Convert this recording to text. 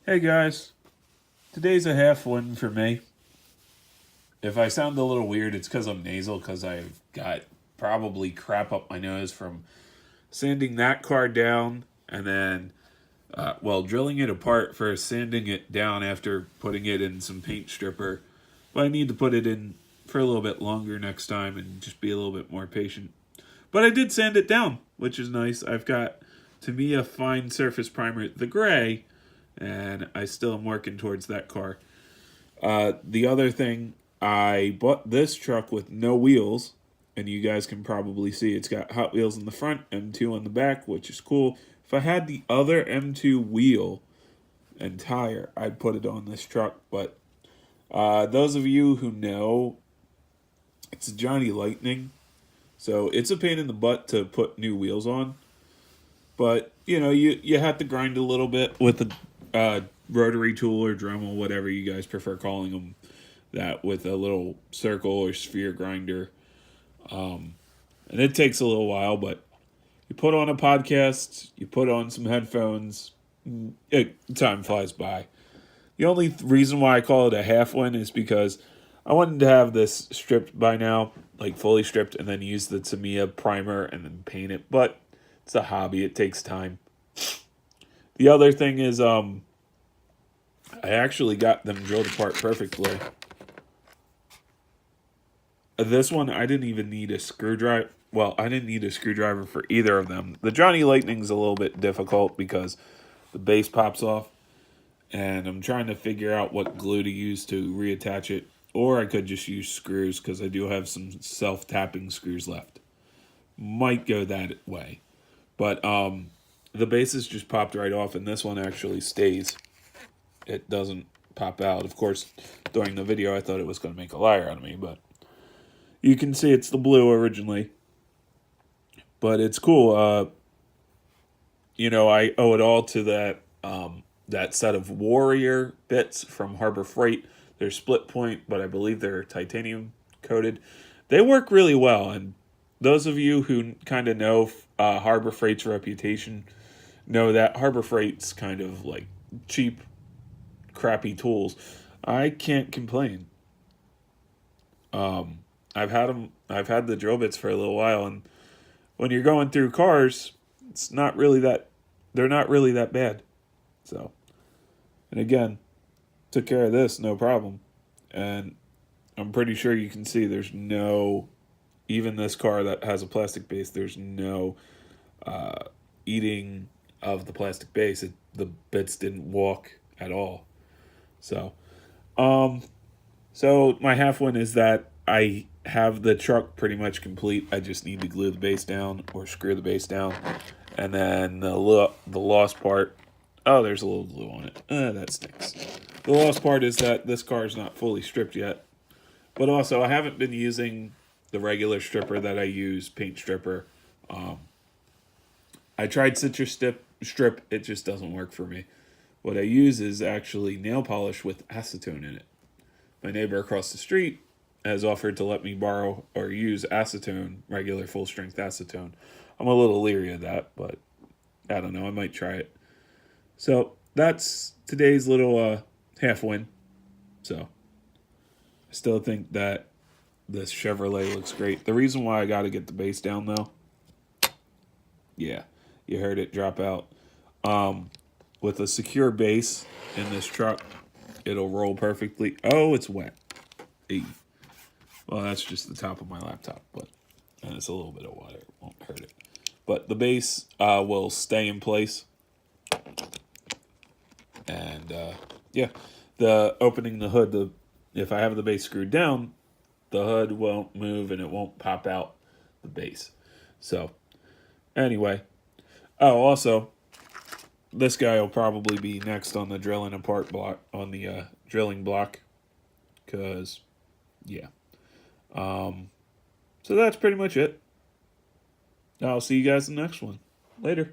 Hey guys, today's a half one for me. If I sound a little weird, it's because I'm nasal, because I've got probably crap up my nose from sanding that car down and then, drilling it apart first, sanding it down after putting it in some paint stripper. But I need to put it in for a little bit longer next time and just be a little bit more patient. But I did sand it down, which is nice. I've got, to me, a fine surface primer, the gray, and I still am working towards that car. The other thing, I bought this truck with no wheels, and you guys can probably see it's got Hot Wheels in the front, M2 on the back, which is cool. If I had the other M2 wheel and tire, I'd put it on this truck. But those of you who know, it's a Johnny Lightning, so it's a pain in the butt to put new wheels on. But you have to grind a little bit with a rotary tool or Dremel, whatever you guys prefer calling them. That with a little circle or sphere grinder, and it takes a little while. But you put on a podcast, you put on some headphones, time flies by. The only reason why I call it a half one is because I wanted to have this stripped by now, like fully stripped, and then use the Tamiya primer and then paint it. But it's a hobby; it takes time. The other thing is, I actually got them drilled apart perfectly. This one, I didn't even need a screwdriver. Well, I didn't need a screwdriver for either of them. The Johnny Lightning's a little bit difficult because the base pops off, and I'm trying to figure out what glue to use to reattach it. Or I could just use screws because I do have some self-tapping screws left. Might go that way. But the bases just popped right off, and this one actually stays. It doesn't pop out. Of course, during the video, I thought it was going to make a liar out of me, but you can see it's the blue originally. But it's cool. I owe it all to that set of Warrior bits from Harbor Freight. They're split point, but I believe they're titanium coated. They work really well, and those of you who kind of know Harbor Freight's reputation know that Harbor Freight's kind of like cheap, crappy tools. I can't complain. I've had them. I've had the drill bits for a little while, and when you're going through cars, it's not really that. They're not really that bad. So, and again, took care of this, no problem. And I'm pretty sure you can see there's no, even this car that has a plastic base, there's no eating of the plastic base. The bits didn't walk at all. So, so my half one is that I have the truck pretty much complete. I just need to glue the base down or screw the base down. And then the lost part, oh, there's a little glue on it. That stinks. The lost part is that this car is not fully stripped yet. But also, I haven't been using the regular stripper that I use, paint stripper. I tried citrus strip. It just doesn't work for me. What I use is actually nail polish with acetone in it. My neighbor across the street has offered to let me borrow or use acetone, regular full-strength acetone. I'm a little leery of that, but I don't know. I might try it. So that's today's little half win. So I still think that this Chevrolet looks great. The reason why I got to get the base down, though, yeah, you heard it drop out. With a secure base in this truck, it'll roll perfectly. Oh, it's wet. Hey. Well, that's just the top of my laptop, and it's a little bit of water. It won't hurt it. But the base will stay in place. And, the opening the hood, if I have the base screwed down, the hood won't move and it won't pop out the base. So, anyway. Oh, also, this guy will probably be next on the drilling apart block, on the drilling block. Because, yeah. So that's pretty much it. I'll see you guys in the next one. Later.